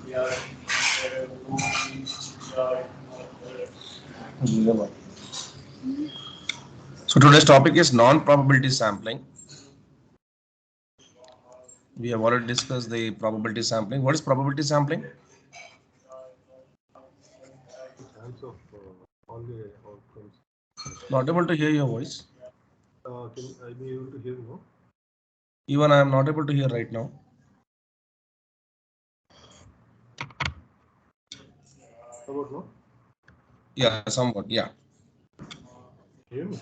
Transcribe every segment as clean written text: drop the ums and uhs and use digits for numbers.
So today's topic is non-probability sampling. We have already discussed the probability sampling. What is probability sampling? Chance of all the outcomes. Not able to hear your voice. Can I be able to hear now? Even I am not able to hear right now. How about now? Yeah, somewhat. Yeah. Hear me?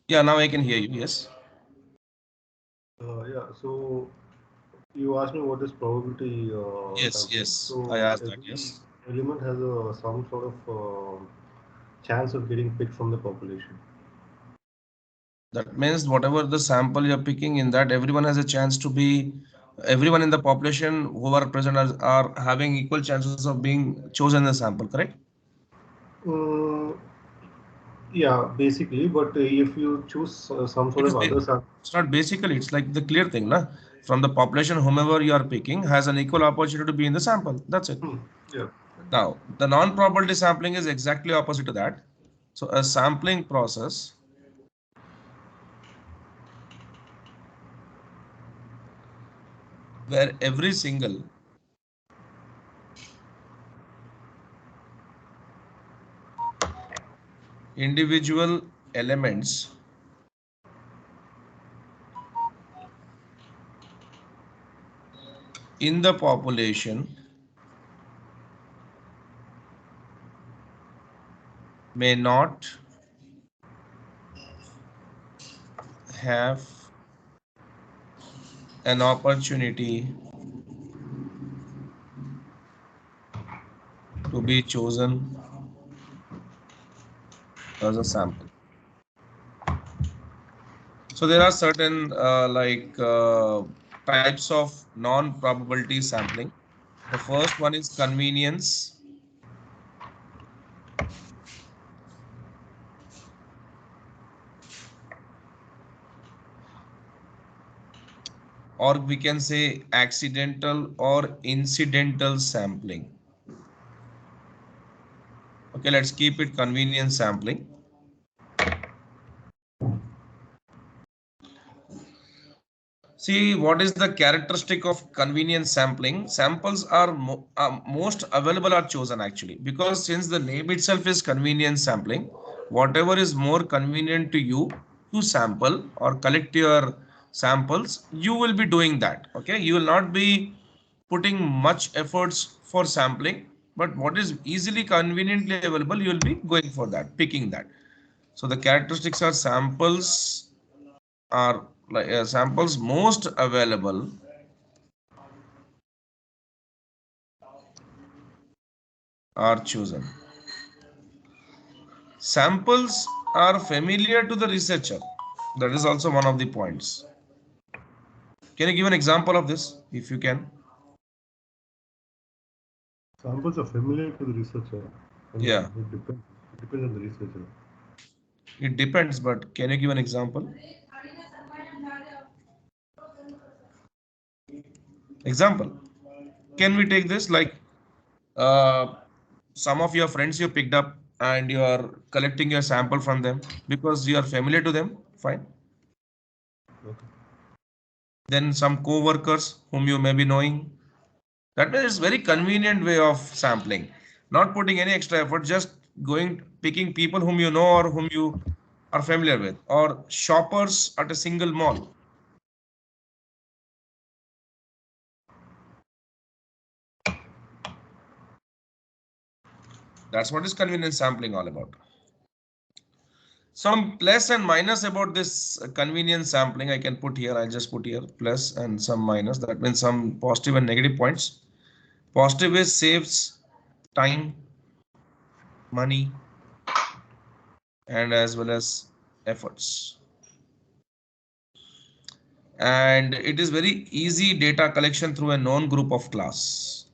Yeah, now I can hear you. Yes. Yeah. So you asked me what is probability Yes, sampling. yes. I So asked that. every Yes. element has some sort of chance of getting picked from the population. That means whatever the sample you're picking in that, everyone has a chance to be, everyone in the population who are present are having equal chances of being chosen the sample, correct? Uh, yeah, basically. But if you choose some It sort is of other sample, it's not basically, it's like the clear thing, na? From the population, whomever you are picking has an equal opportunity to be in the sample. That's it. yeah. Now, the non-probability sampling is exactly opposite to that. So a sampling process where every single individual elements in the population may not have an opportunity to be chosen as a sample. So there are certain types of non-probability sampling. The first one is convenience. Or we can say accidental or incidental sampling. Okay, let's keep it convenience sampling. See, what is the characteristic of convenience sampling? Samples are most available are chosen actually, because since the name itself is convenience sampling, whatever is more convenient to you to sample or collect your samples, you will be doing that. Okay, you will not be putting much efforts for sampling, but what is easily conveniently available, you will be going for that, picking that. So the characteristics are samples are samples most available are chosen. Samples are familiar to the researcher. That is also one of the points. Can you give an example of this if you can? Samples are familiar to the researcher. I mean, Yeah, it depends. It depends on the researcher. it depends, but can you give an example? Example. Can we take this like uh, some of your friends you picked up and you are collecting your sample from them because you are familiar to them? Fine. Okay. Then some co-workers whom you may be knowing. That means it's very convenient way of sampling, not putting any extra effort, just going picking people whom you know or whom you are familiar with, or shoppers at a single mall. That's what is convenience sampling all about. Some plus and minus about this convenience sampling I can put here. I'll just put here plus and some minus. That means some positive and negative points. Positive is saves time, money, and as well as efforts. And it is very easy data collection through a known group of class.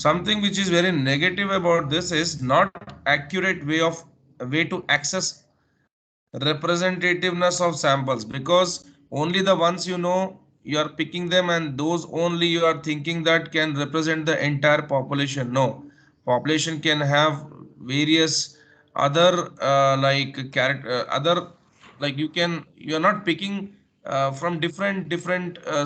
Something which is very negative about this is not accurate way to access representativeness of samples, because only the ones you know you are picking them, and those only you are thinking that can represent the entire population. No, population can have various other like character other, like you are not picking from different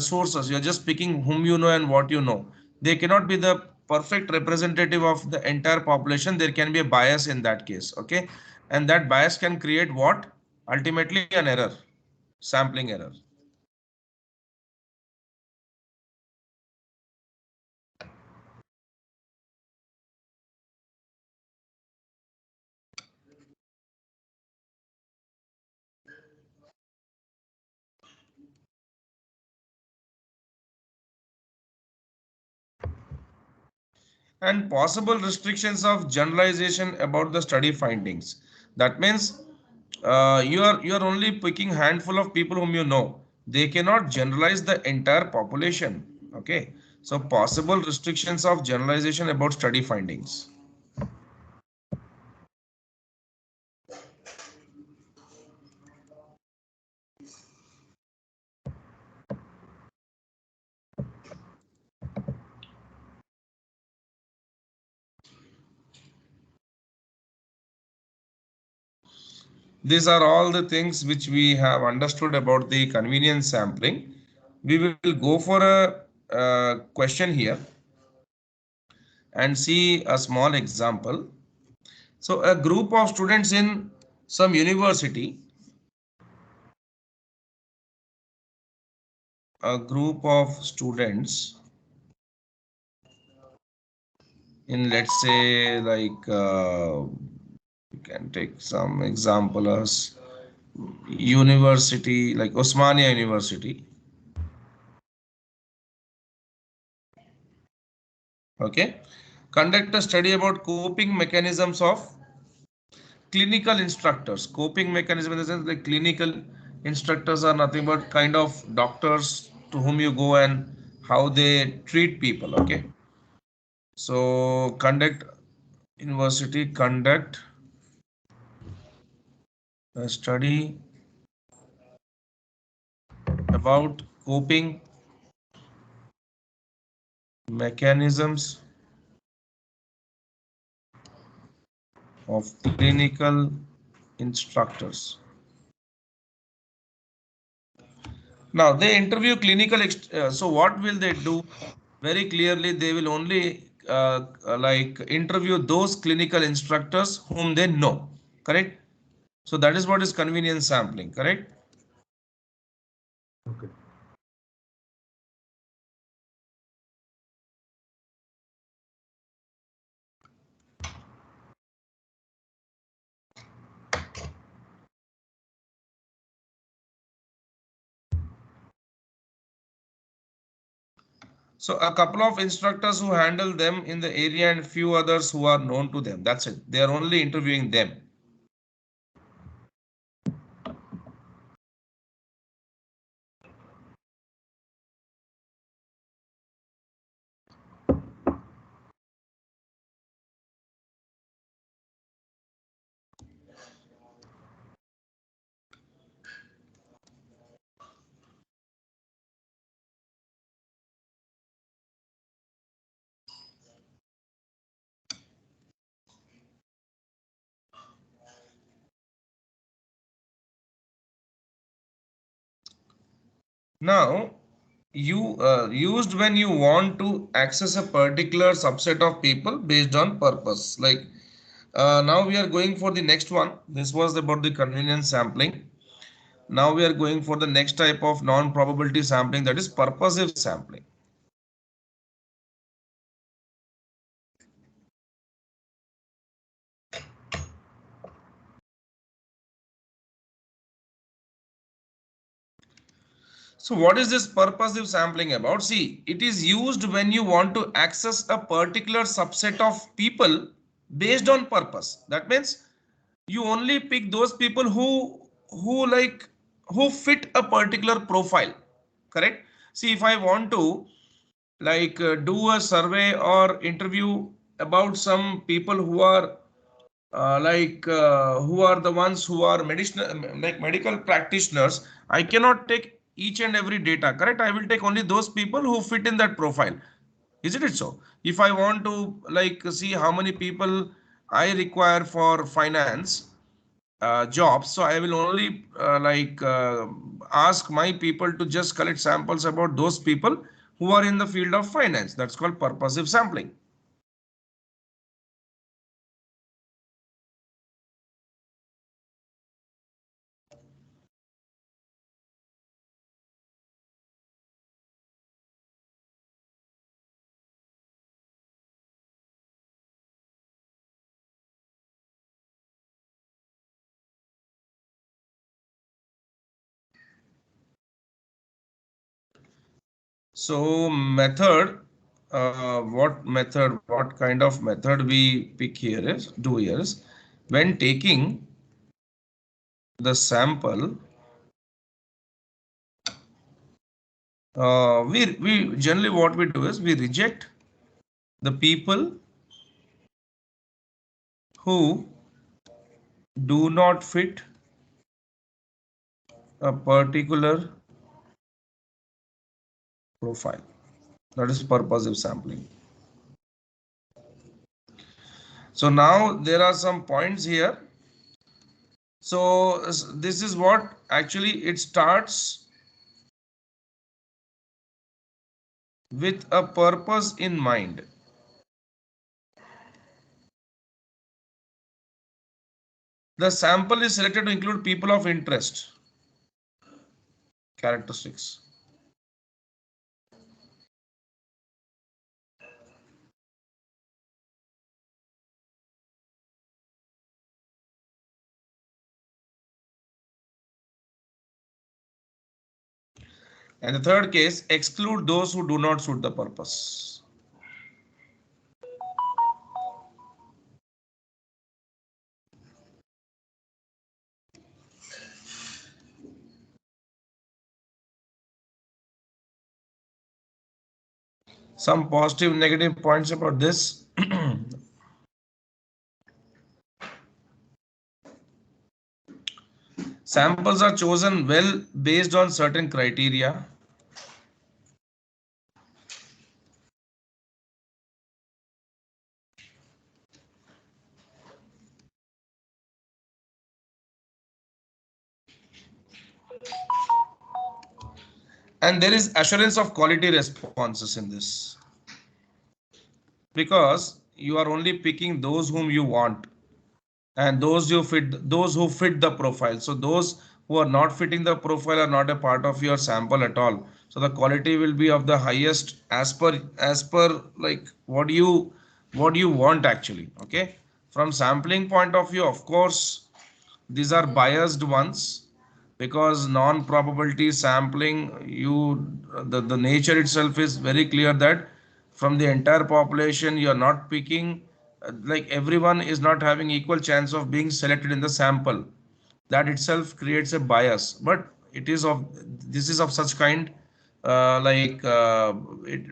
sources. You are just picking whom you know and what you know. They cannot be the perfect representative of the entire population. There can be a bias in that case. Okay, and that bias can create what? Ultimately an error, sampling error. And possible restrictions of generalization about the study findings. That means you are only picking handful of people whom you know. They cannot generalize the entire population. Okay, so possible restrictions of generalization about study findings. These are all the things which we have understood about the convenience sampling. We will go for a question here and see a small example. So a group of students in some university, a group of students in, let's say, like you can take some example as university like Osmania University. Okay, conduct a study about coping mechanisms of clinical instructors. Coping mechanism in the sense like clinical instructors are nothing but kind of doctors to whom you go and how they treat people. Okay, so conduct a study about coping mechanisms of clinical instructors. Now they interview so what will they do? Very clearly, they will only like interview those clinical instructors whom they know. Correct? So that is what is convenience sampling. Correct? Okay. So a couple of instructors who handle them in the area and few others who are known to them. That's it. They are only interviewing them. Now, you used when you want to access a particular subset of people based on purpose. Like now we are going for the next one. This was about the convenience sampling. Now we are going for the next type of non-probability sampling, that is purposive sampling. So what is this purposive sampling about? See, it is used when you want to access a particular subset of people based on purpose. That means you only pick those people who fit a particular profile. Correct? See, if I want to like do a survey or interview about some people who are who are the ones who are like medical practitioners, I cannot take each and every data, correct? I will take only those people who fit in that profile. Isn't it so? If I want to like see how many people I require for finance jobs, so I will only ask my people to just collect samples about those people who are in the field of finance. That's called purposive sampling. So method, what kind of method we pick here is, do here is, when taking the sample, we generally what we do is we reject the people who do not fit a particular profile. That is purposive sampling. So now there are some points here. So this is what actually it starts with a purpose in mind. The sample is selected to include people of interest characteristics. And the third case, exclude those who do not suit the purpose. Some positive, negative points about this. Samples are chosen well based on certain criteria. And there is assurance of quality responses in this, because you are only picking those whom you want, and those who fit the profile. So those who are not fitting the profile are not a part of your sample at all. So the quality will be of the highest as per like what you want actually. Okay, from sampling point of view, of course these are biased ones, because non-probability sampling, the nature itself is very clear that from the entire population you are not picking, like everyone is not having equal chance of being selected in the sample. That itself creates a bias, but this is of such kind,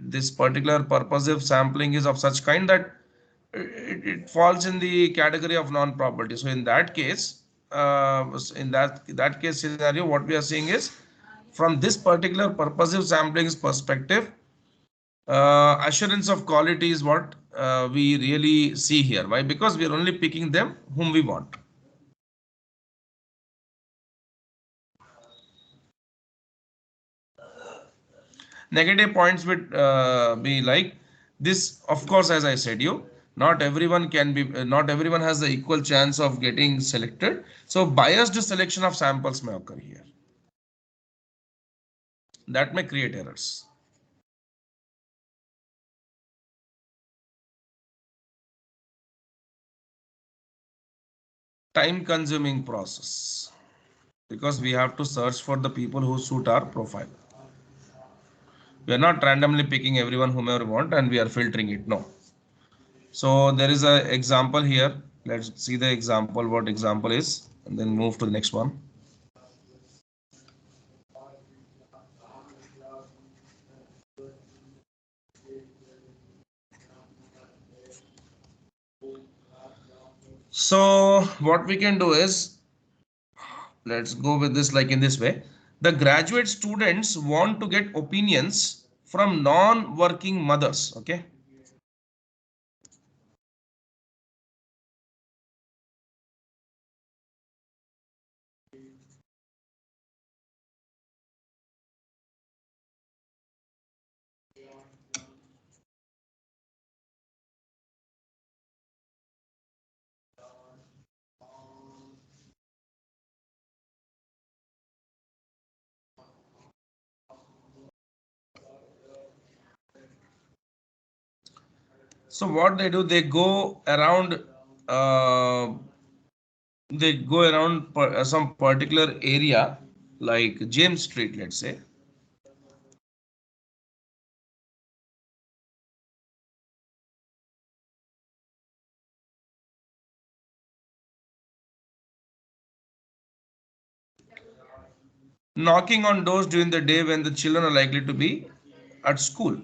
this particular purposive sampling is of such kind that it falls in the category of non-probability. So in that case, in that case scenario, what we are seeing is, from this particular purposive sampling's perspective, assurance of quality is what we really see here. Why? Because we are only picking them whom we want. Negative points would be like this. Of course, as I said, not everyone can be, not everyone has the equal chance of getting selected. So biased selection of samples may occur here. That may create errors. Time consuming process, because we have to search for the people who suit our profile. We are not randomly picking everyone whomever we want and we are filtering it. No. So there is an example here. Let's see the example, what example is, and then move to the next one. So what we can do is, let's go with this like in this way. The graduate students want to get opinions from non-working mothers. Okay. So what they do, uh, they go around some particular area like James Street, let's say. Knocking on doors during the day when the children are likely to be at school.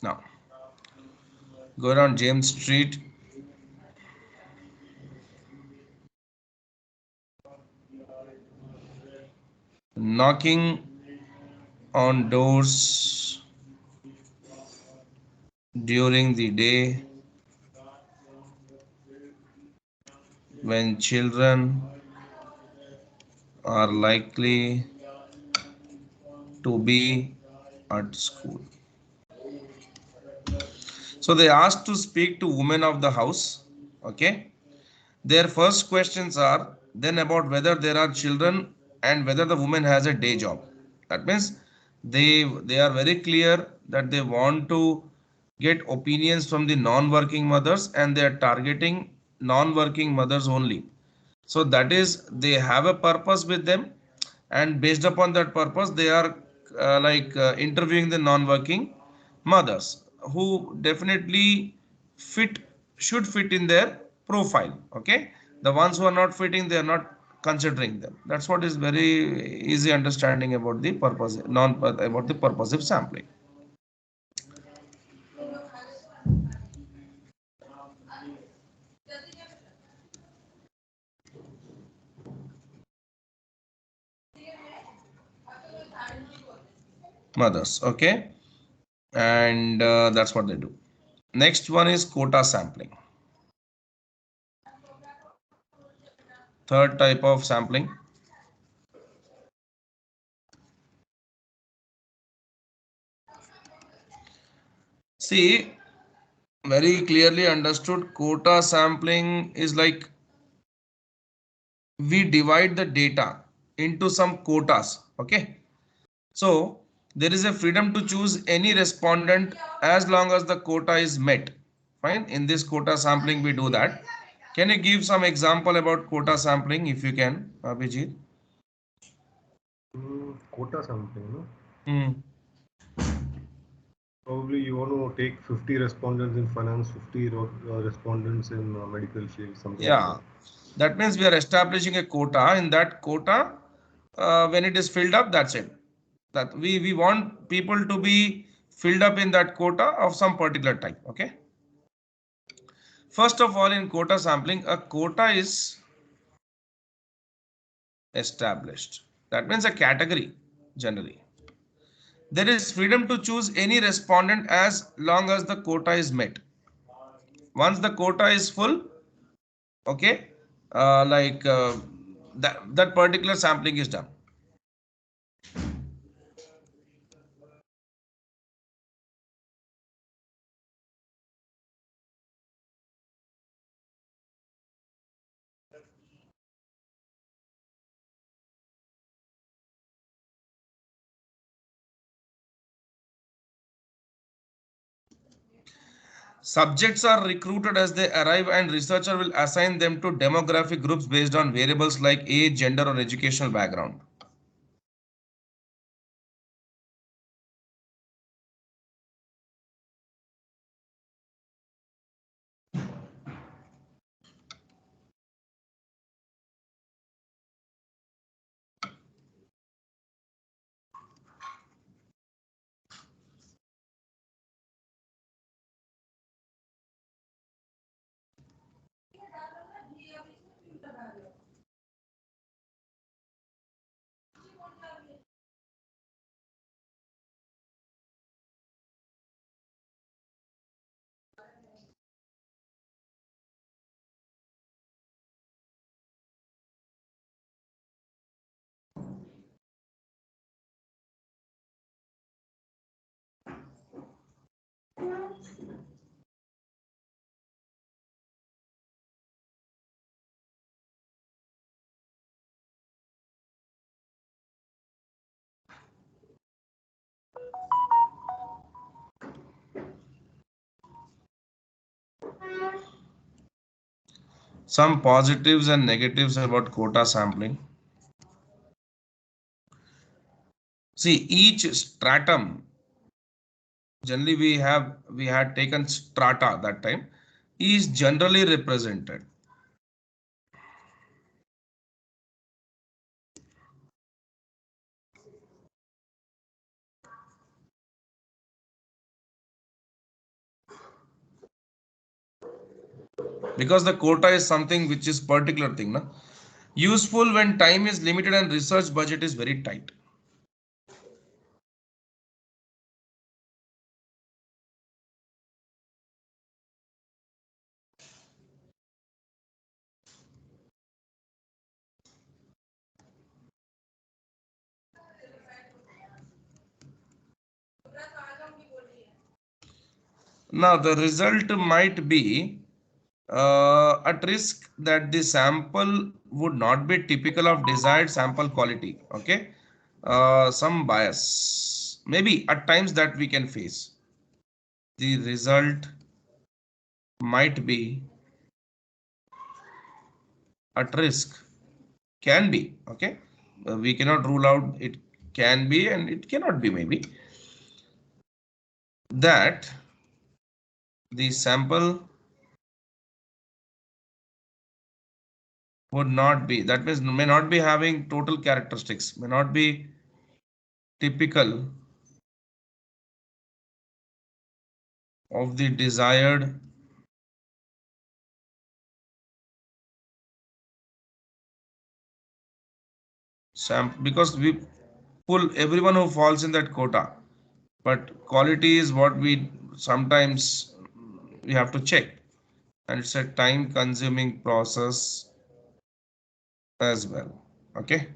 Now, go around James Street, knocking on doors during the day when children are likely to be at school. So they asked to speak to women of the house. Okay. Their first questions are then about whether there are children and whether the woman has a day job. That means they are very clear that they want to get opinions from the non-working mothers and they are targeting non-working mothers only. So that is they have a purpose with them, and based upon that purpose they are interviewing the non-working mothers who definitely fit should fit in their profile. Okay, the ones who are not fitting, they are not considering them. That's what is very easy understanding about the purpose non about the purposive sampling. Mothers. Okay, and that's what they do. Next one is quota sampling. Third type of sampling. See, very clearly understood, quota sampling is like we divide the data into some quotas. Okay. So there is a freedom to choose any respondent as long as the quota is met. Fine. In this quota sampling, we do that. Can you give some example about quota sampling if you can, Abhijit? Quota something, no? Hmm. Probably you want to take 50 respondents in finance, 50 respondents in medical field, something like Yeah. that. That means we are establishing a quota. In that quota, when it is filled up, that's it. That we want people to be filled up in that quota of some particular type. Okay. First of all, in quota sampling, a quota is established. That means a category generally. There is freedom to choose any respondent as long as the quota is met. Once the quota is full, okay, that particular sampling is done. Subjects are recruited as they arrive, and researcher will assign them to demographic groups based on variables like age, gender, or educational background. Some positives and negatives about quota sampling. See, each stratum, generally we had taken strata that time, is generally represented. Because the quota is something which is particular thing, na? Useful when time is limited and research budget is very tight. Now the result might be at risk that the sample would not be typical of desired sample quality. Okay, some bias maybe at times that we can face. The result might be at risk, can be. Okay, we cannot rule out, it can be and it cannot be, maybe, that the sample would not be, that means may not be having total characteristics, may not be typical of the desired sample, because we pull everyone who falls in that quota, but quality is what we sometimes we have to check, and it's a time consuming process as well. Okay,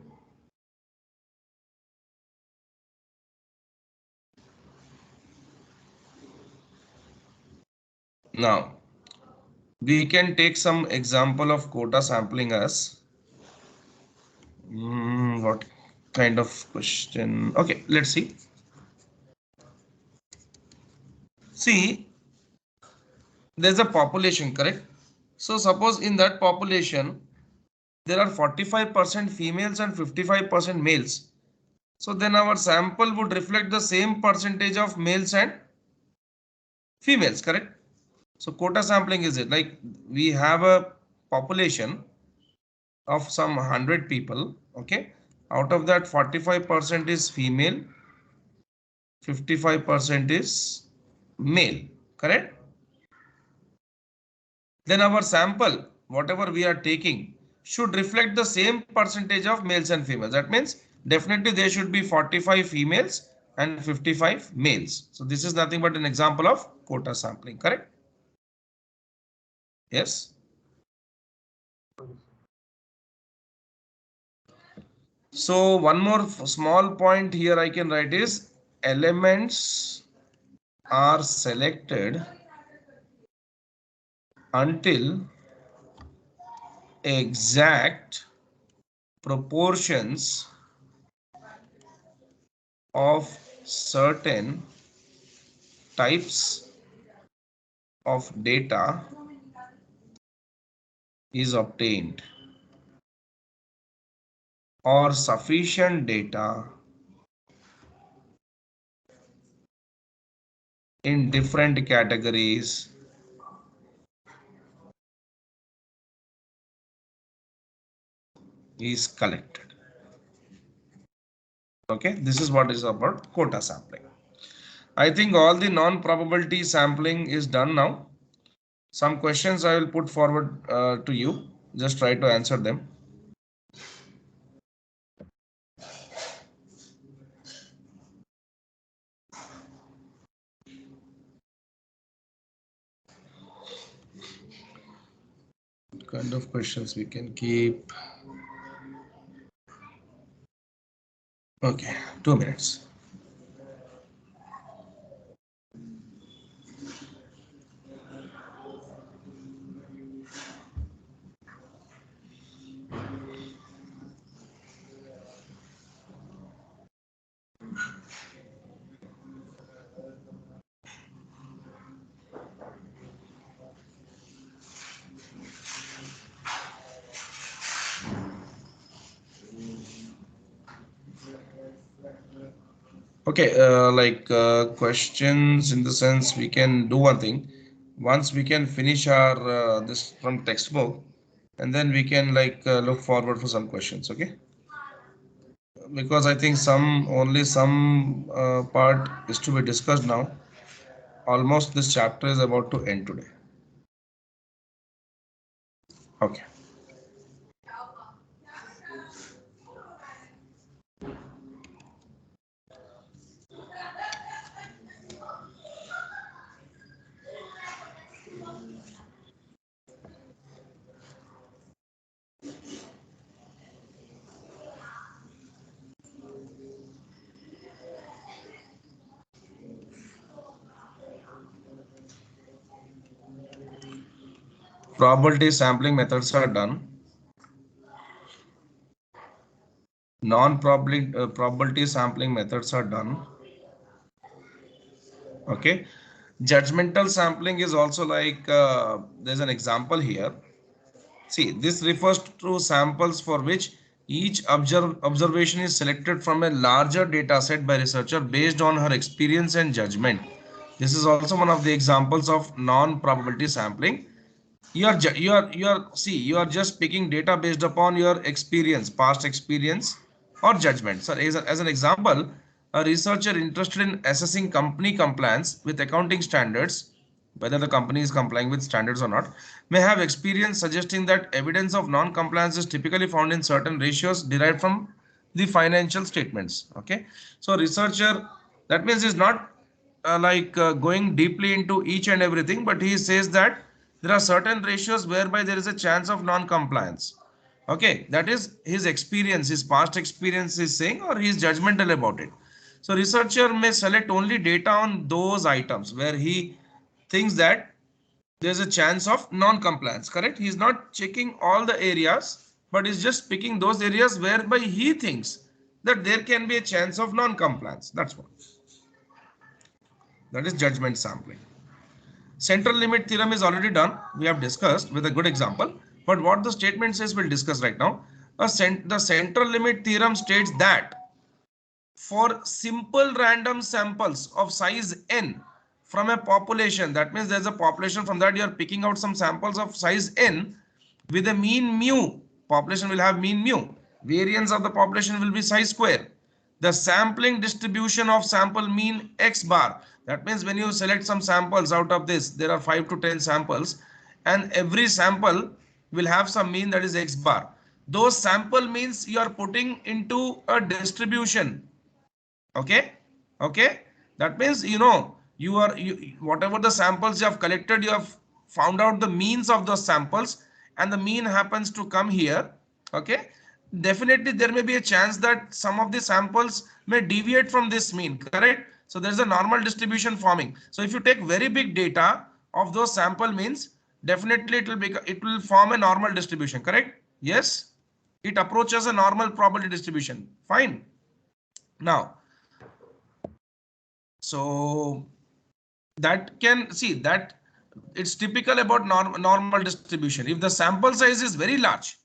now we can take some example of quota sampling as what kind of question. Okay, let's see. See, there's a population, correct? So suppose in that population there are 45% females and 55% males. So then our sample would reflect the same percentage of males and females, correct? So quota sampling is it like we have a population of some 100 people. Okay, out of that 45% is female, 55% is male, correct? Then our sample, whatever we are taking, should reflect the same percentage of males and females. That means definitely there should be 45 females and 55 males. So this is nothing but an example of quota sampling, correct? Yes. So one more small point here I can write is elements are selected until exact proportions of certain types of data is obtained, or sufficient data in different categories is collected. Okay, this is what is about quota sampling. I think all the non-probability sampling is done now. Some questions I will put forward to you. Just try to answer them. What kind of questions we can keep? Okay, 2 minutes. Okay, questions in the sense we can do one thing. Once we can finish our this from textbook, and then we can look forward for some questions. Okay, because I think some part is to be discussed now. Almost this chapter is about to end today. Okay. Probability sampling methods are done. Probability sampling methods are done. Okay. Judgmental sampling is also there's an example here. See, this refers to samples for which each observation is selected from a larger data set by researcher based on her experience and judgment. This is also one of the examples of non-probability sampling. You are just picking data based upon your experience, past experience or judgment. So as an example, a researcher interested in assessing company compliance with accounting standards, whether the company is complying with standards or not, may have experience suggesting that evidence of non-compliance is typically found in certain ratios derived from the financial statements. Okay, so researcher, that means is not going deeply into each and everything, but he says that there are certain ratios whereby there is a chance of non-compliance. Okay, that is his experience, his past experience is saying, or he is judgmental about it. So researcher may select only data on those items where he thinks that there's a chance of non-compliance. Correct? He's not checking all the areas, but he's just picking those areas whereby he thinks that there can be a chance of non-compliance. That's what. That is judgment sampling. Central limit theorem is already done. We have discussed with a good example. But what the statement says, we'll discuss right now. The central limit theorem states that for simple random samples of size n from a population, that means there's a population, from that you are picking out some samples of size n with a mean mu. Population will have mean mu. Variance of the population will be size square. The sampling distribution of sample mean x bar. That means when you select some samples out of this, there are 5 to 10 samples, and every sample will have some mean, that is x bar. Those sample means you are putting into a distribution. Okay, okay, that means whatever the samples you have collected, you have found out the means of those samples, and the mean happens to come here. Okay, definitely there may be a chance that some of the samples may deviate from this mean. Correct? So there's a normal distribution forming. So if you take very big data of those sample means, definitely it will form a normal distribution. Correct? Yes, it approaches a normal probability distribution. Fine. Now, so that can see that it's typical about normal distribution. If the sample size is very large,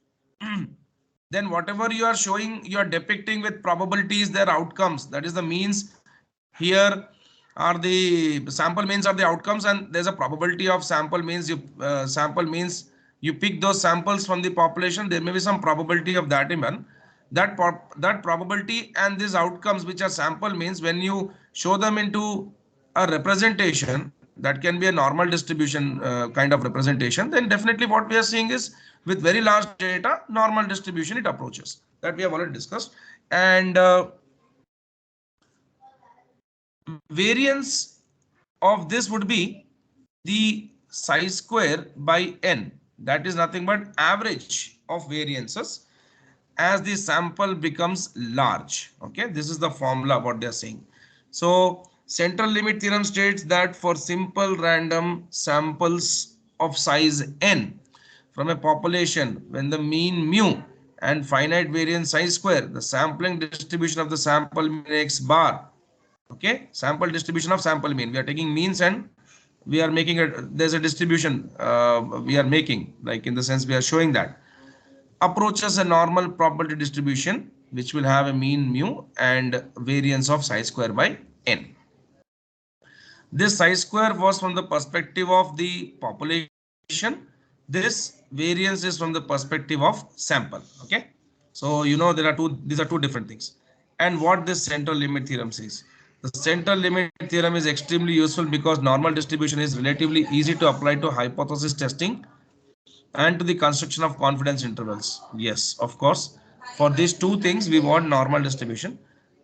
then whatever you are showing, you are depicting with probabilities their outcomes. That is the means. Here are the sample means are the outcomes, and there's a probability of sample means. You pick those samples from the population. There may be some probability of that even. That probability and these outcomes, which are sample means, when you show them into a representation, that can be a normal distribution kind of representation, then definitely what we are seeing is with very large data, normal distribution it approaches. That we have already discussed. And variance of this would be the size square by n. That is nothing but average of variances as the sample becomes large. Okay, this is the formula what they are saying. So central limit theorem states that for simple random samples of size n from a population, when the mean mu and finite variance size square, the sampling distribution of the sample mean x bar. Okay, sample distribution of sample mean. We are taking means and we are making it. There's a distribution we are making, like in the sense we are showing that approaches a normal probability distribution, which will have a mean mu and variance of psi square by n. This psi square was from the perspective of the population. This variance is from the perspective of sample. Okay. So you know there are these are two different things. And what this central limit theorem says. The central limit theorem is extremely useful because normal distribution is relatively easy to apply to hypothesis testing and to the construction of confidence intervals. Yes, of course. For these two things, we want normal distribution.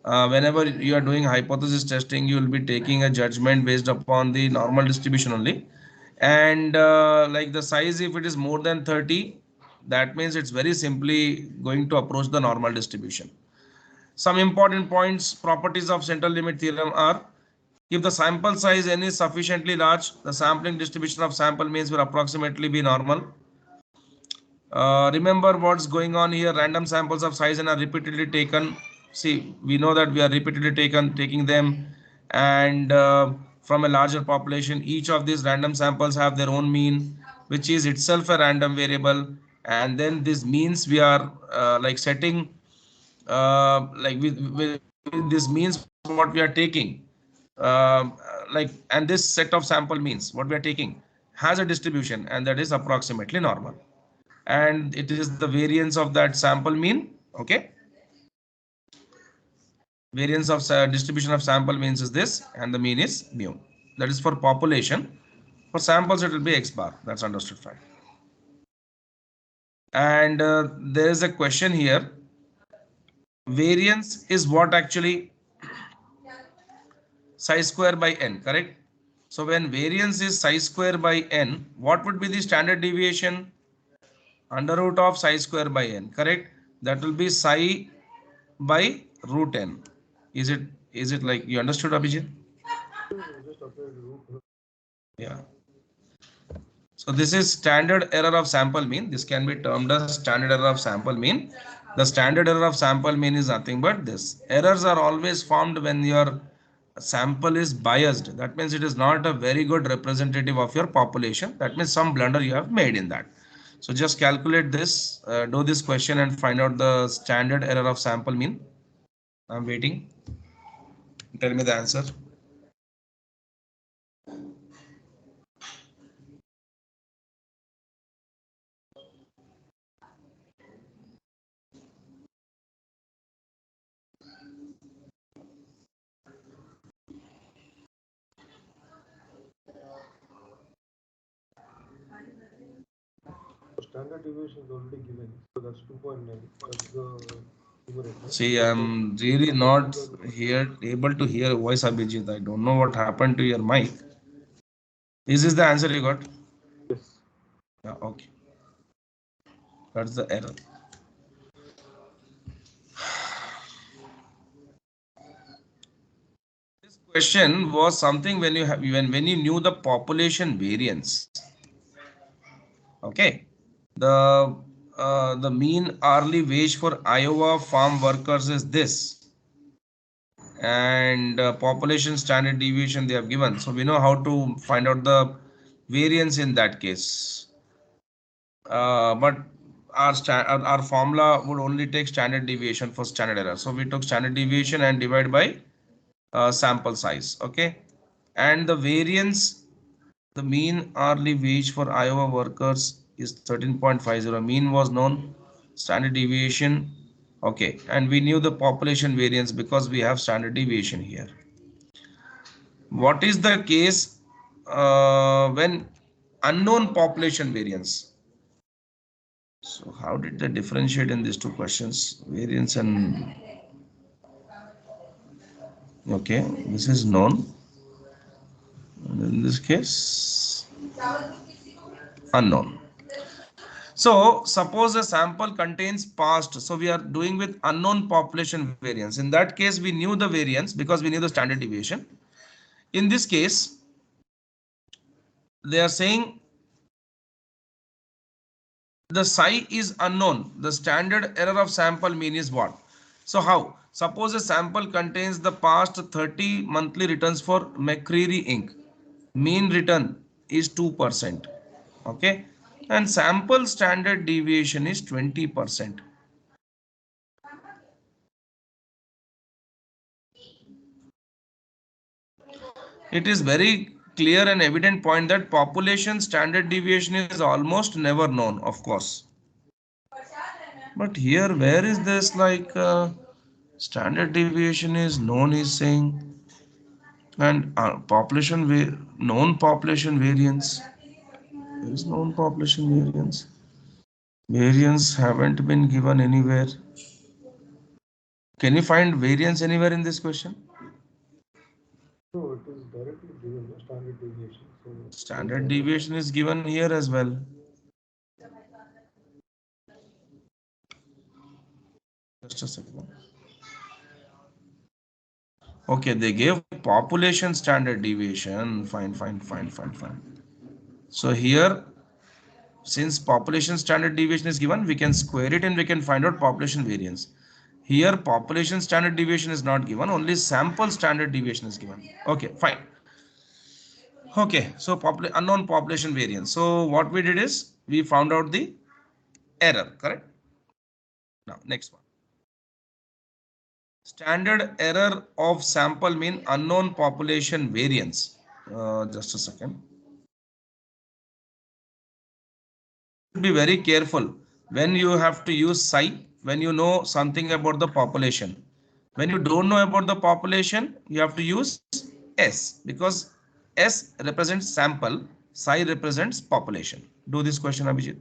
Whenever you are doing hypothesis testing, you will be taking a judgment based upon the normal distribution only. And like the size, if it is more than 30, that means it's very simply going to approach the normal distribution. Some important points, properties of central limit theorem are: if the sample size n is sufficiently large, the sampling distribution of sample means will approximately be normal. Remember what's going on here. Random samples of size n are repeatedly taken. See, we know that we are repeatedly taking them, and from a larger population, each of these random samples have their own mean, which is itself a random variable. And then this means we are like setting with this means what we are taking, like, and this set of sample means what we are taking has a distribution, and that is approximately normal, and it is the variance of that sample mean. Okay, variance of distribution of sample means is this, and the mean is mu. That is for population. For samples it will be x bar. That's understood, fine. And there is a question here. Variance is what actually? Psi square by n, correct? So when variance is psi square by n, what would be the standard deviation? Under root of psi square by n, correct? That will be psi by root n. Is it like you understood, Abhijit? Yeah. So this is standard error of sample mean. This can be termed as standard error of sample mean. The standard error of sample mean is nothing but this. Errors are always formed when your sample is biased. That means it is not a very good representative of your population. That means some blunder you have made in that. So just calculate this, do this question and find out the standard error of sample mean. I'm waiting. Tell me the answer. Standard deviation is already given, so that's 2.9. That's the numerator. See, I'm really not able to hear voice, Abhijit. I don't know what happened to your mic. Is this the answer you got? Yes. Yeah, okay. That's the error. This question was something when you have when you knew the population variance. Okay. The mean hourly wage for Iowa farm workers is this, and population standard deviation they have given. So we know how to find out the variance in that case. But our formula would only take standard deviation for standard error. So we took standard deviation and divide by sample size. Okay, and the variance, the mean hourly wage for Iowa workers is 13.50. Mean was known, standard deviation. Okay, and we knew the population variance because we have standard deviation here. What is the case when unknown population variance? So how did they differentiate in these two questions? Variance and okay, this is known. And in this case, unknown. So suppose a sample contains past. So we are doing with unknown population variance. In that case, we knew the variance because we knew the standard deviation. In this case, they are saying the psi is unknown. The standard error of sample mean is what? So how? Suppose a sample contains the past 30 monthly returns for McCreary Inc. Mean return is 2%. Okay. And sample standard deviation is 20%. It is very clear and evident point that population standard deviation is almost never known, of course. But here, where is this like standard deviation is known is saying, and known population variance. There is known population variance. Variance haven't been given anywhere. Can you find variance anywhere in this question? No, it is directly given, no standard deviation. So Standard deviation is given here as well. Just a second. Okay, they gave population standard deviation. Fine, fine, fine, fine, fine. So here, since population standard deviation is given, we can square it and we can find out population variance. Here, population standard deviation is not given, only sample standard deviation is given. Okay, fine. Okay, so unknown population variance. So what we did is we found out the error, correct? Now, next one. Standard error of sample mean unknown population variance. Just a second. Be very careful when you have to use psi, when you know something about the population. When you don't know about the population, you have to use S, because S represents sample, psi represents population. Do this question, Abhijit.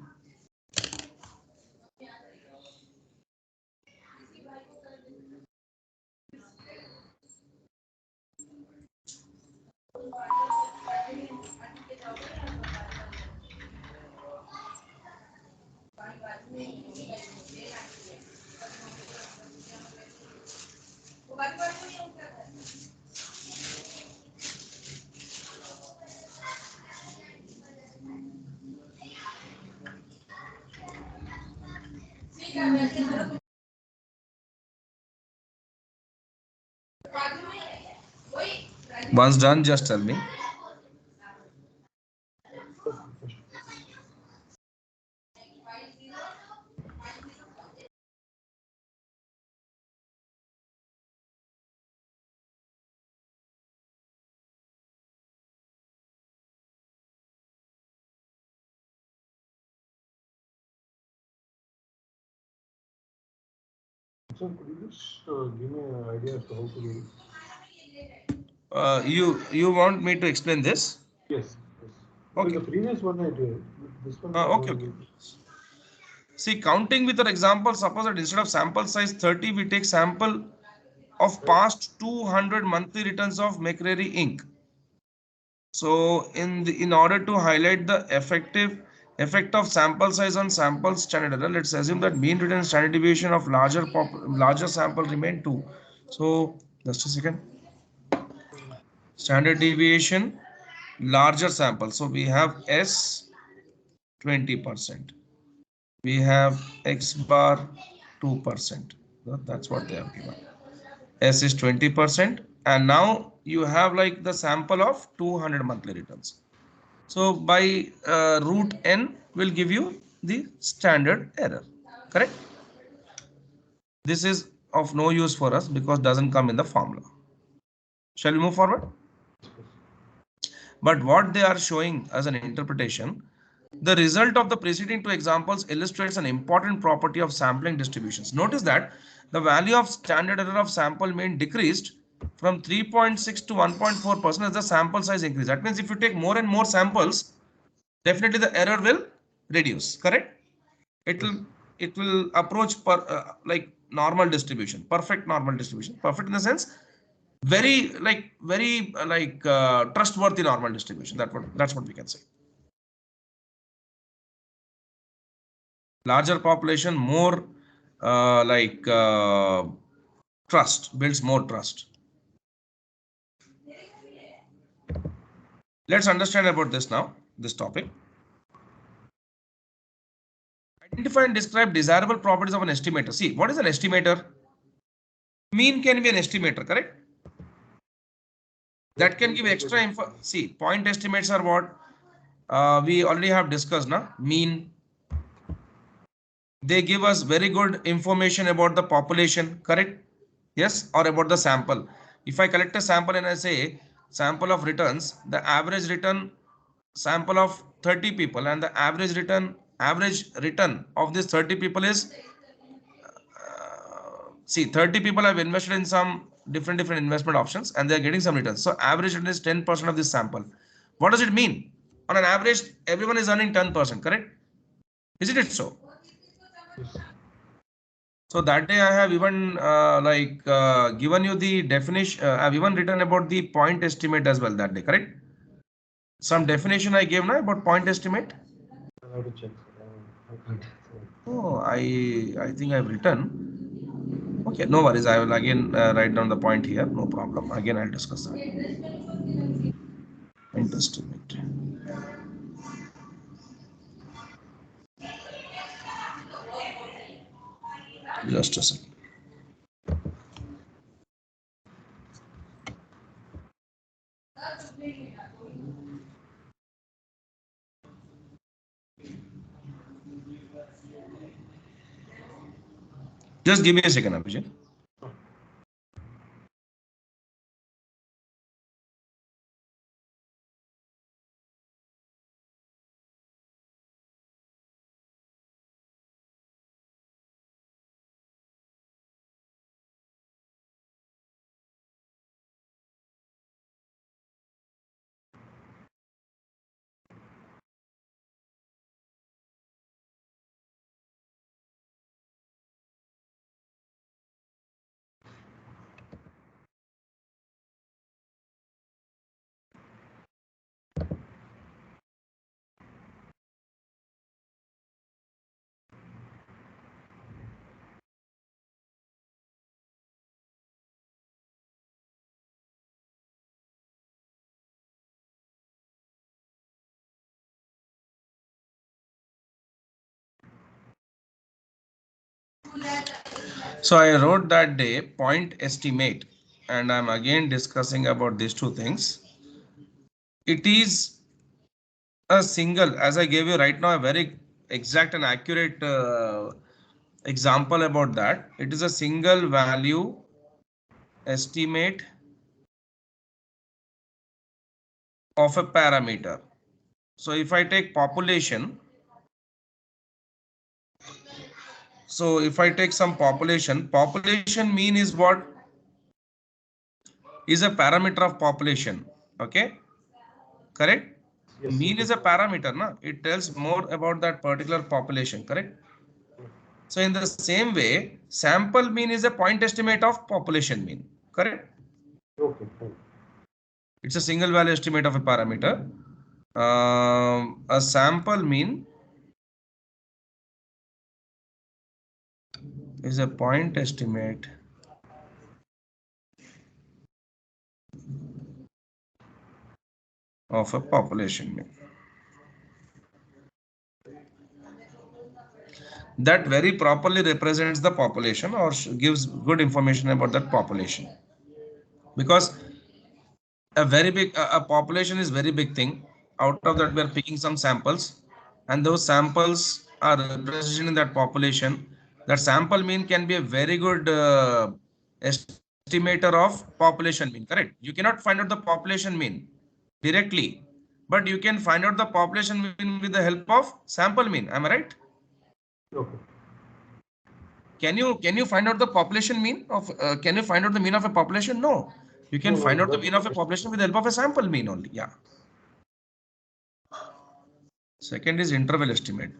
Once done, just tell me. so could you just give me an idea as to how to do this? You want me to explain this? Yes, yes. Because Okay. the previous one I did, this one I Okay, don't okay. need. See, counting with our example, suppose that instead of sample size 30, we take sample of past 200 monthly returns of McCreary Inc. So in order to highlight the effect of sample size on sample standard error, let's assume that mean return standard deviation of larger sample remain 2. So just a second. Standard deviation, larger sample. So we have S 20%. We have X bar 2%. That's what they have given. S is 20%. And now you have like the sample of 200 monthly returns. So by root n will give you the standard error, correct? This is of no use for us because doesn't come in the formula. Shall we move forward? But what they are showing as an interpretation, the result of the preceding two examples illustrates an important property of sampling distributions. Notice that the value of standard error of sample mean decreased from 3.6 to 1.4% as the sample size increase. That means if you take more and more samples, definitely the error will reduce, correct? It will approach like normal distribution, perfect normal distribution. Perfect in the sense very trustworthy normal distribution. That's what we can say. Larger population, more trust, builds more trust. Let's understand about this now, this topic. Identify and describe desirable properties of an estimator. See, what is an estimator? Mean can be an estimator, correct? That can give extra info. See, point estimates are what we already have discussed now. Mean. They give us very good information about the population, correct? Yes, or about the sample. If I collect a sample and I say sample of returns, the average return sample of 30 people, and the average return of this 30 people is, see, 30 people have invested in some different investment options and they're getting some returns. So average return is 10% of this sample. What does it mean? On an average, everyone is earning 10%, correct? Isn't it so? Yes. So that day I have even given you the definition. I've even written about the point estimate as well that day, correct? Some definition I gave now about point estimate. I'll have to check. I can't. Oh, I think I've written. Okay, no worries. I will again write down the point here. No problem. Again, I'll discuss that. Point estimate. Just a second. Just give me a second, Abhijit. So I wrote that day point estimate, and I'm again discussing about these two things. It is a single, as I gave you right now, a very exact and accurate example about that. It is a single value estimate of a parameter. So if I take population, so if I take some population mean is what? Is a parameter of population. Okay, correct? Yes. Mean is a parameter, na? It tells more about that particular population, correct? So in the same way, sample mean is a point estimate of population mean, correct? Okay. Fine. It's a single value estimate of a parameter. A sample mean is a point estimate of a population mean. That very properly represents the population or gives good information about that population. Because a population is very big thing. Out of that, we are picking some samples, and those samples are represented in that population. That sample mean can be a very good estimator of population mean. Correct? You cannot find out the population mean directly, but you can find out the population mean with the help of sample mean. Am I right? Okay. Can you find out the population mean of? Can you find out the mean of a population? No. You can No, find no, out the that's mean of a population with the help of a sample mean only. Yeah. Second is interval estimate.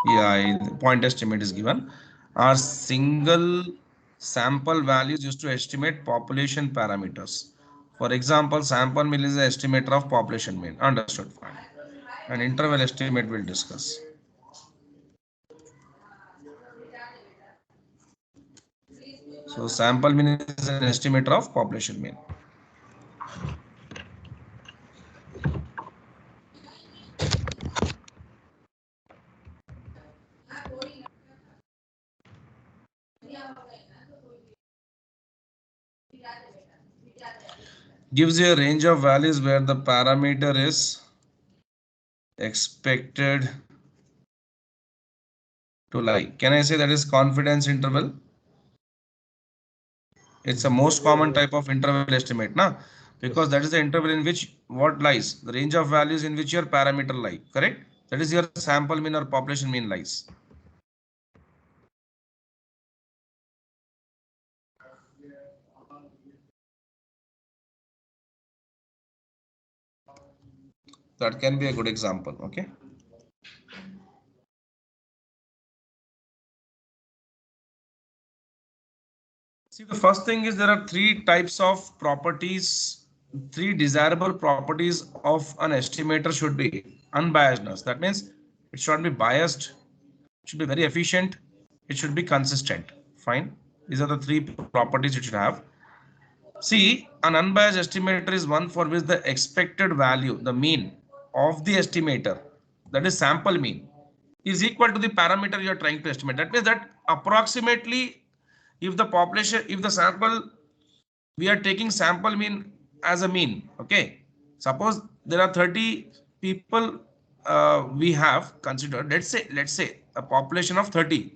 Yeah, the point estimate is given. Are single sample values used to estimate population parameters. For example, sample mean is the estimator of population mean. Understood. Fine. And interval estimate we'll discuss. So sample mean is an estimator of population mean. Gives you a range of values where the parameter is expected to lie. Can I say that is confidence interval? It's a most common type of interval estimate, na? Because that is the interval in which what lies, the range of values in which your parameter lie, correct? That is your sample mean or population mean lies. That can be a good example, okay? See, the first thing is there are three types of properties, three desirable properties of an estimator should be unbiasedness. That means it should be biased, it should be very efficient, it should be consistent. Fine. These are the three properties it should have. See, an unbiased estimator is one for which the expected value, the mean of the estimator, that is sample mean, is equal to the parameter you are trying to estimate. That means that approximately if the population, if the sample, we are taking sample mean as a mean, okay? Suppose there are 30 people we have considered, let's say a population of 30.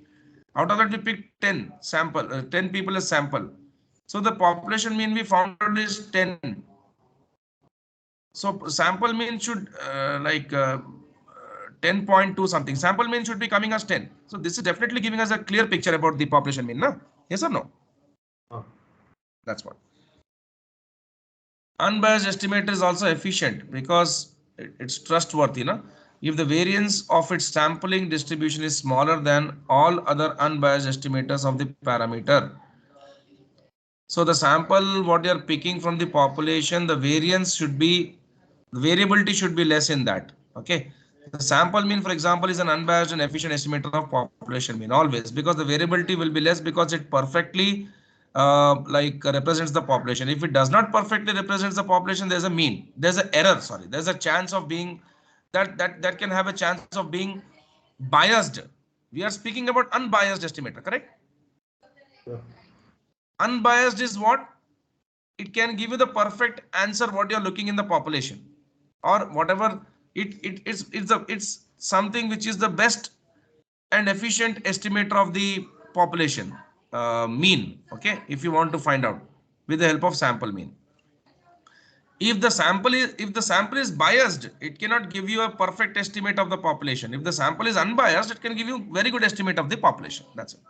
Out of that we pick 10 sample, 10 people as sample. So the population mean we found out is 10. So sample mean should 10.2 something. Sample mean should be coming as 10. So this is definitely giving us a clear picture about the population mean, no? Yes or no? That's what. Unbiased estimator is also efficient because it's trustworthy, no? If the variance of its sampling distribution is smaller than all other unbiased estimators of the parameter. So the sample what you're picking from the population, the variance should be, the variability should be less in that. Okay. The sample mean, for example, is an unbiased and efficient estimator of population mean always, because the variability will be less because it perfectly represents the population. If it does not perfectly represents the population, there's a mean, there's an error, sorry, there's a chance of being that can have a chance of being biased. We are speaking about unbiased estimator, correct? Yeah. Unbiased is what? It can give you the perfect answer what you're looking in the population or whatever. It's something which is the best and efficient estimator of the population mean. Okay, if you want to find out with the help of sample mean. If the sample is biased, it cannot give you a perfect estimate of the population. If the sample is unbiased, it can give you very good estimate of the population. That's it.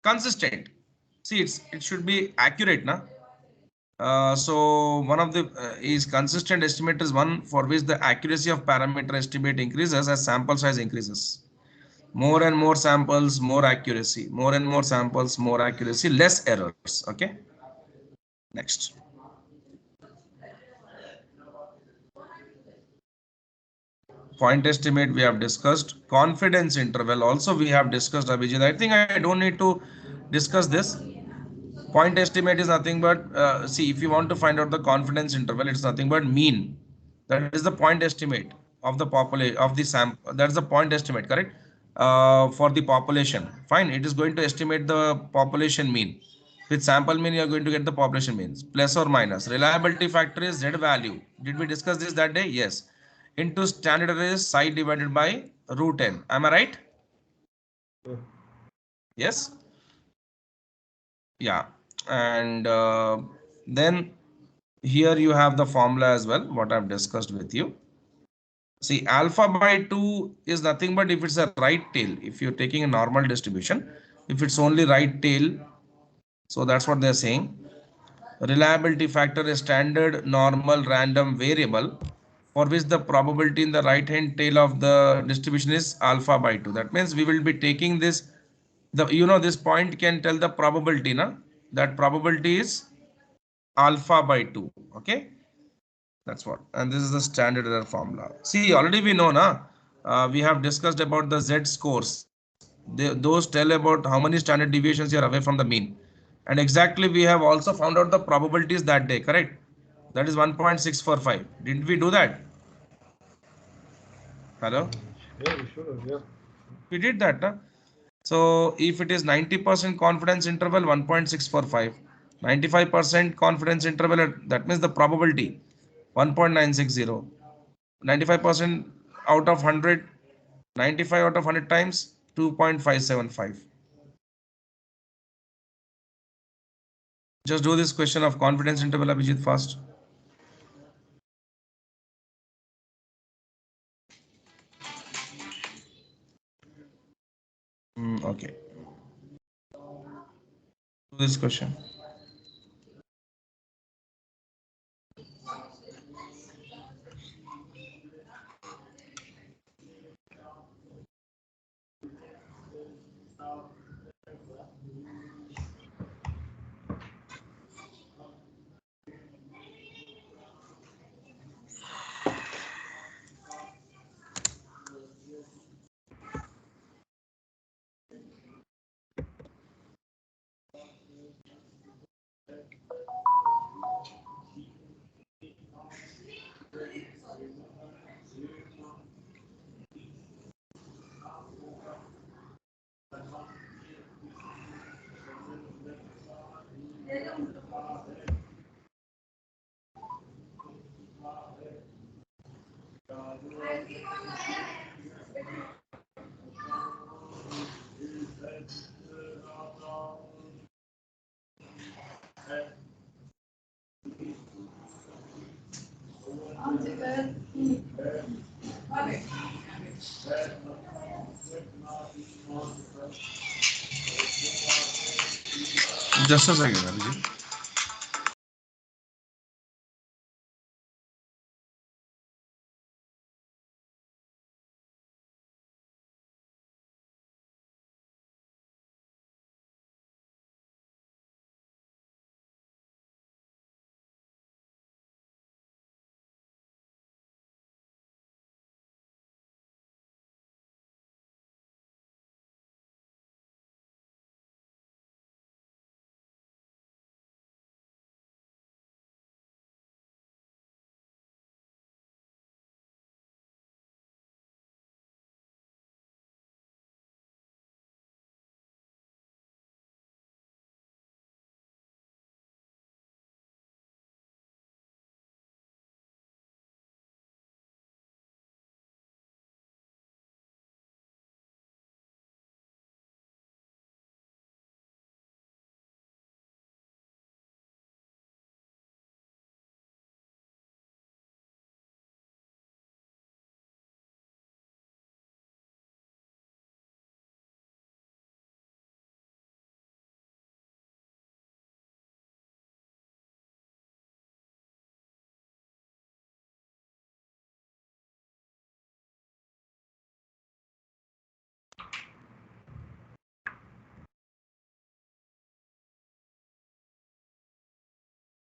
Consistent. See, it should be accurate, na? So one of the is consistent estimate is one for which the accuracy of parameter estimate increases as sample size increases. More and more samples, more accuracy. More and more samples, more accuracy, less errors. Okay. Next. Point estimate we have discussed. Confidence interval also we have discussed, Abhijit. I think I don't need to discuss this. Point estimate is nothing but see, if you want to find out the confidence interval, it's nothing but mean. That is the point estimate of the population of the sample. That's the point estimate, correct? For the population. Fine. It is going to estimate the population mean. With sample mean, you are going to get the population means plus or minus. Reliability factor is Z value. Did we discuss this that day? Yes. Into standard error is psi divided by root n. Am I right? Yeah. Yes. Yeah. And then here you have the formula as well, what I've discussed with you. See, alpha by 2 is nothing but if it's a right tail, if you're taking a normal distribution, if it's only right tail, so that's what they're saying. Reliability factor is standard normal random variable for which the probability in the right hand tail of the distribution is alpha by 2. That means we will be taking this, this point can tell the probability, na? That probability is alpha by 2. Okay. That's what. And this is the standard error formula. See, already we know, na? We have discussed about the Z scores. Those tell about how many standard deviations you are away from the mean. And exactly we have also found out the probabilities that day, correct? That is 1.645. Didn't we do that? Hello? Yeah, we should have. Yeah. We did that, na? So if it is 90% confidence interval, 1.645. 95% confidence interval, that means the probability 1.960. 95% out of 100, 95 out of 100 times 2.575. Just do this question of confidence interval, Abhijit, fast. Okay. Do this question. Just a second, Abhijit.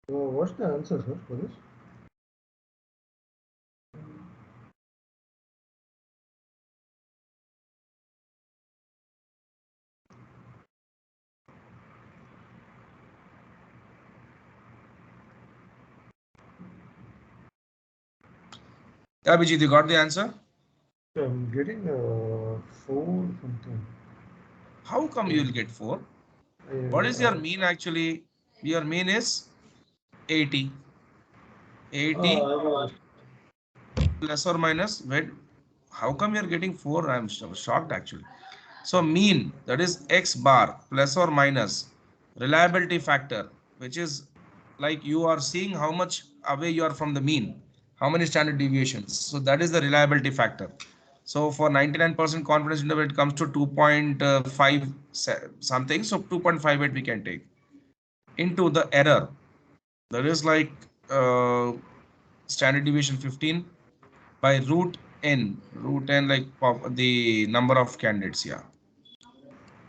So what's the answer, sir, for this? Abhijit, you got the answer? I'm getting 4 something. How come you will get 4? What is I, your mean actually? Your mean is 80. 80 I, plus or minus. Wait, how come you're getting 4? I'm shocked actually. So mean, that is x bar plus or minus reliability factor, which is like you are seeing how much away you are from the mean, how many standard deviations. So that is the reliability factor. So for 99% confidence interval, it comes to 2.5 something. So 2.58 we can take into the error. That is like standard deviation 15 by root n like the number of candidates. Yeah,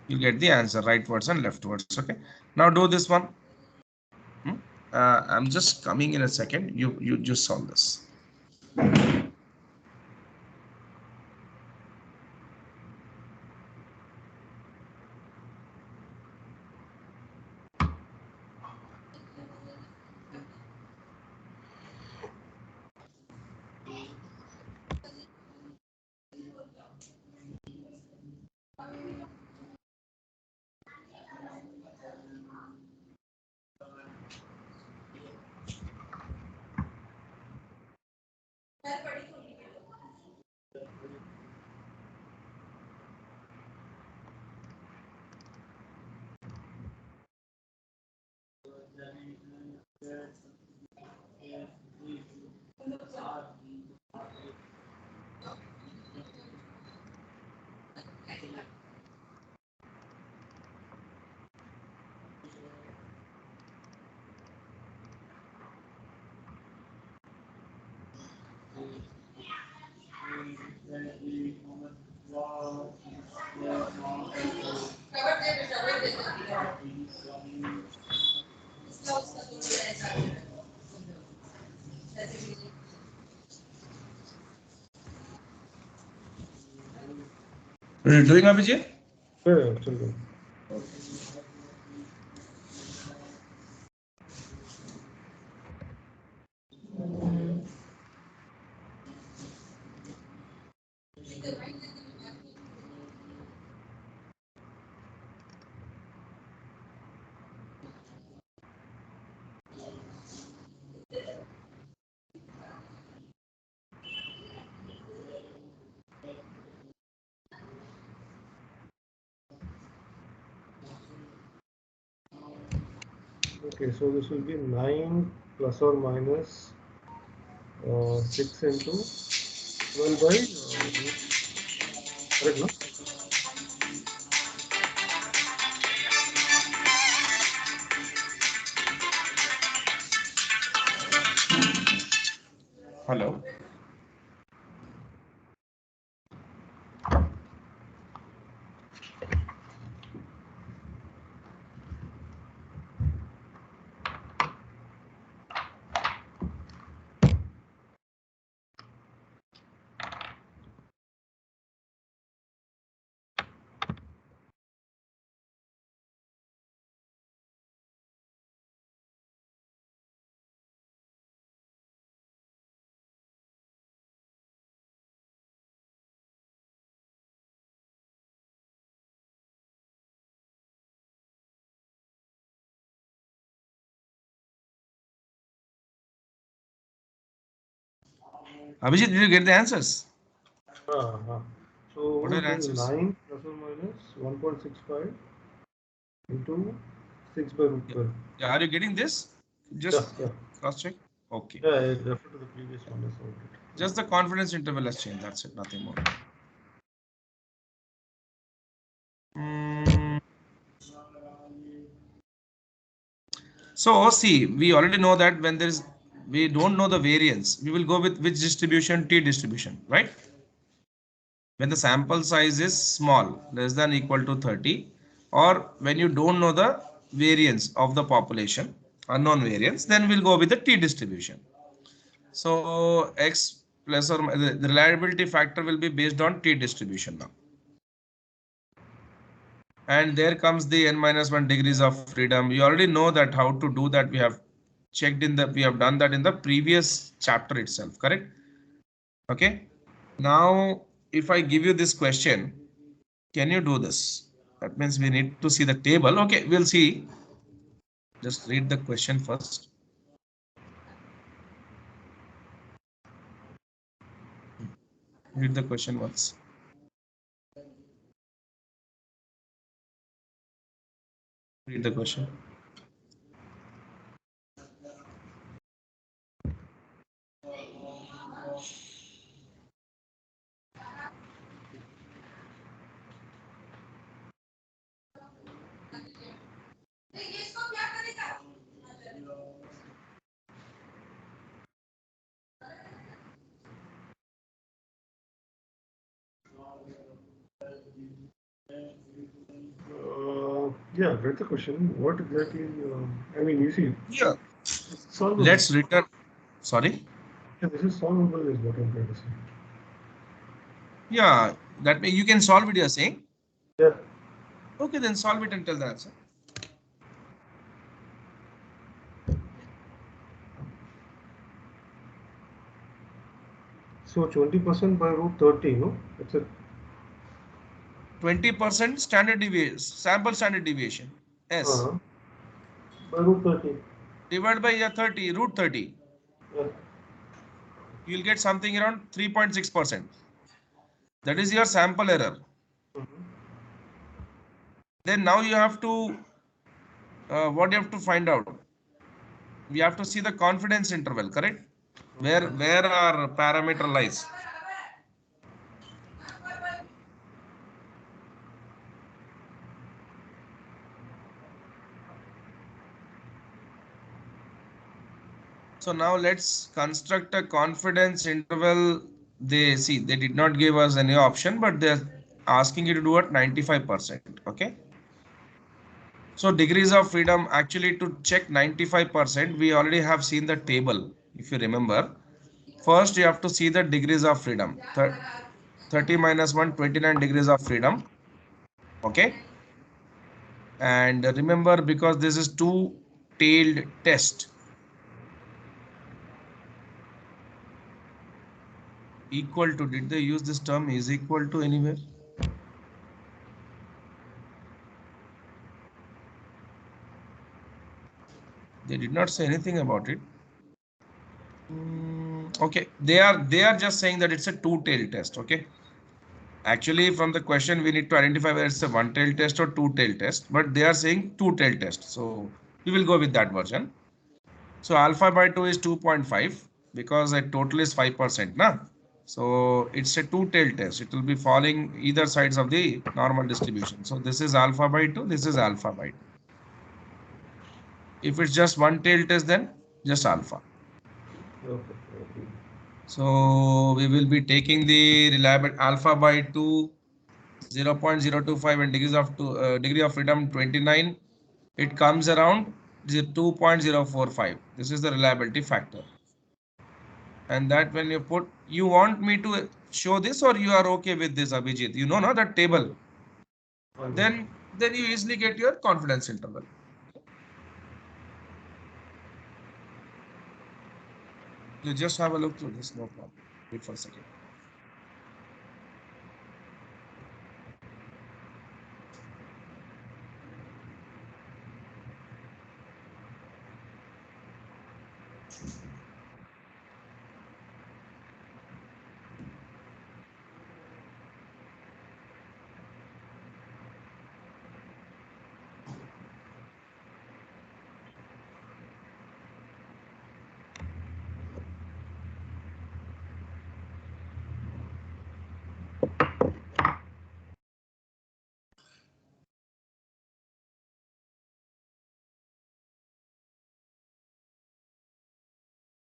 you'll get the answer, rightwards and leftwards. Okay, now do this one. I'm just coming in a second. You just solve this. Are you doing, Abhijit? Yeah, absolutely. Okay, so this will be 9 plus or minus 6 into 12 by correct, no? Hello. Abhijit, did you get the answers? Uh-huh. So What what are is your this? answers? 9 plus or minus 1.65 into 6 by root Yeah. 12. Yeah. Are you getting this? Yeah, Just yeah. cross check. Okay. Yeah, I refer to the previous one. That's all right. Just the confidence interval has changed. That's it. Nothing more. Mm. So see, we already know that when there is, we don't know the variance, we will go with which distribution? T distribution, right? When the sample size is small, less than equal to 30, or when you don't know the variance of the population, unknown variance, then we'll go with the T distribution. So X plus or the reliability factor will be based on T distribution now. And there comes the n minus 1 degrees of freedom. You already know that how to do that. We have checked in the, we have done that in the previous chapter itself, correct? Okay. Now, if I give you this question, can you do this? That means we need to see the table. Okay, we'll see. Just read the question first. Read the question once. Read the question. Yeah, read the question. What exactly? I mean, you see, Yeah. it's solvable. Let's return. Sorry. Yeah, this is solvable, is what I'm trying to say. Yeah, that means you can solve it, you're saying. Yeah. Okay, then solve it and tell the answer. So 20% by root 30, no? That's it. 20% standard deviation, sample standard deviation. S. Uh, by root 30. Divided by your 30, root 30. Yeah. You'll get something around 3.6%. That is your sample error. Mhm. Then now you have to, what you have to find out? We have to see the confidence interval, correct? Where our parameter lies. So now let's construct a confidence interval. They see they did not give us any option, but they're asking you to do at 95%. Okay. So degrees of freedom, actually to check 95%, we already have seen the table. If you remember, first you have to see the degrees of freedom. 30 minus 1, 29 degrees of freedom. Okay. And remember, because this is two-tailed test, equal to, did they use this term is equal to anywhere? They did not say anything about it. Okay, they are just saying that it's a two-tailed test. Okay. Actually, from the question, we need to identify whether it's a one-tailed test or two-tailed test, but they are saying two-tailed test. So we will go with that version. So alpha by 2 is 2.5 because a total is 5%. Na? So it's a two-tailed test. It will be falling either sides of the normal distribution. So this is alpha by 2. This is alpha by 2. If it's just one-tailed test, then just alpha. Okay. So we will be taking the reliable alpha by 2, 0.025 and degree of freedom 29. It comes around 2.045. This is the reliability factor. And that when you put, you want me to show this or you are okay with this, Abhijit? You know, no, that table. Then you easily get your confidence interval. You just have a look through this, no problem. Wait for a second.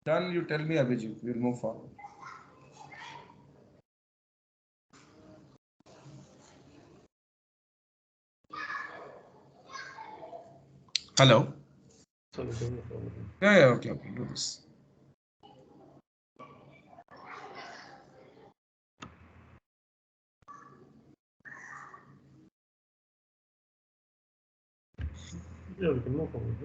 Done, you tell me, Abhijit. We'll move forward. Hello. Sorry, Yeah, okay, do this. yeah, we can move forward.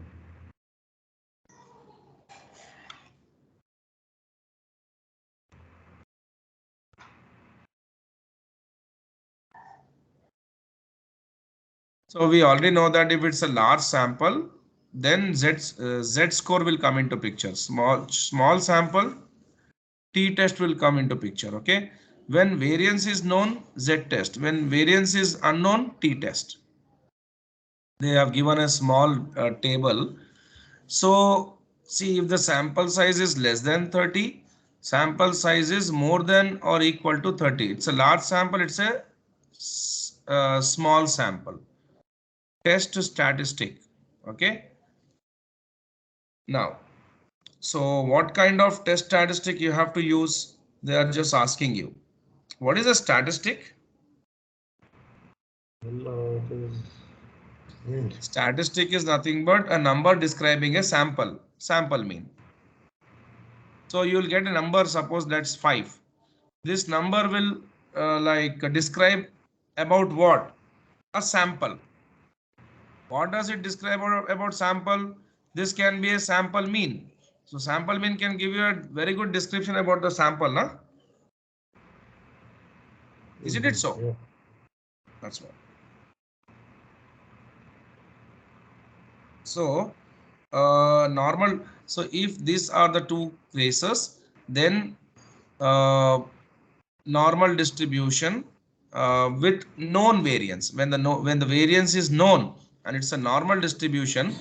So we already know that if it's a large sample, then Z score will come into picture. Small sample, T test will come into picture. Okay. When variance is known, Z test. When variance is unknown, T test. They have given a small table. So see, if the sample size is less than 30, sample size is more than or equal to 30. It's a large sample. It's a small sample. Test statistic. Okay. Now, so what kind of test statistic you have to use? They are just asking you. What is a statistic? Well, it is mean. Statistic is nothing but a number describing a sample mean. So you will get a number, suppose that's 5. This number will describe about what? A sample. What does it describe about sample? This can be a sample mean. So sample mean can give you a very good description about the sample, na? Isn't it so? Yeah. That's what. So normal. So if these are the two cases, then normal distribution with known variance. When the variance is known and it's a normal distribution,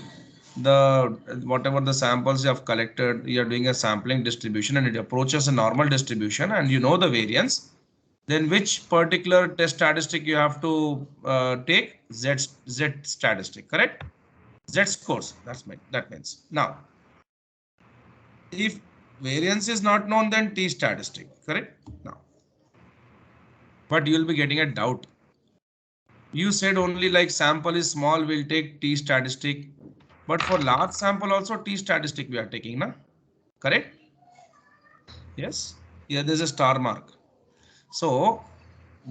the whatever the samples you have collected, you are doing a sampling distribution and it approaches a normal distribution and you know the variance. Then which particular test statistic you have to take? Z statistic, correct? Z scores. That means now if variance is not known, then T statistic, correct? Now, but you will be getting a doubt. You said only like sample is small, we'll take t statistic. But for large sample also t statistic we are taking, na? Correct? Yes. Yeah, there's a star mark. So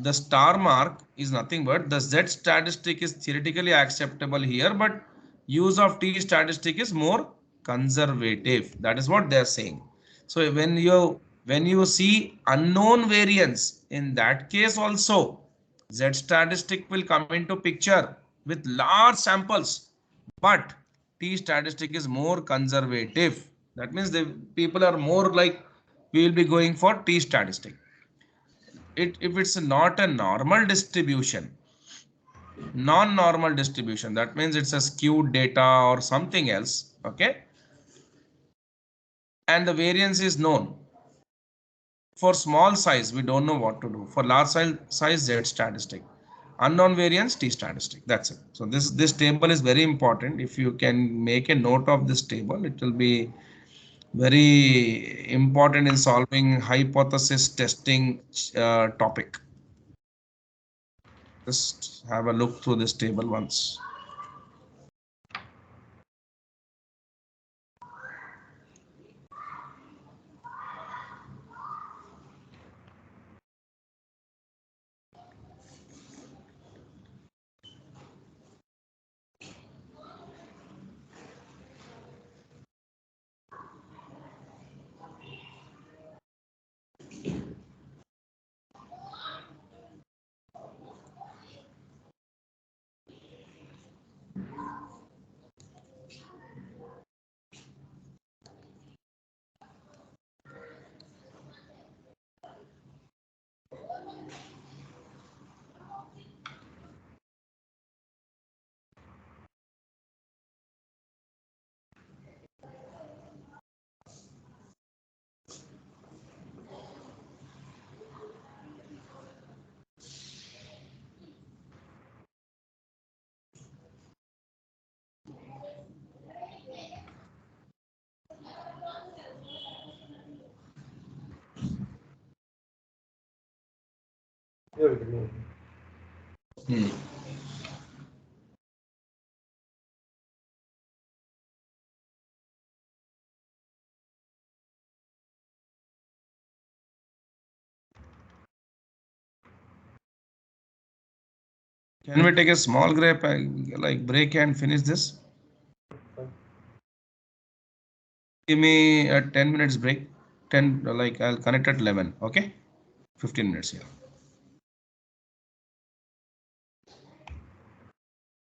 the star mark is nothing but the Z statistic is theoretically acceptable here, but use of T statistic is more conservative. That is what they are saying. So when you see unknown variance, in that case also Z statistic will come into picture with large samples, but T statistic is more conservative. That means the people are more like we will be going for T statistic. If it's not a normal distribution, non-normal distribution, that means it's a skewed data or something else, okay, and the variance is known. For small size we don't know what to do. For large size Z statistic, unknown variance T statistic, that's it. So this table is very important. If you can make a note of this table, it will be very important in solving hypothesis testing topic. Just have a look through this table once. Yeah, we can move. Hmm. Can we take a small grape, like break and finish this? Fine. Give me a 10 minutes break. 10, like I'll connect at 11. Okay, 15 minutes here.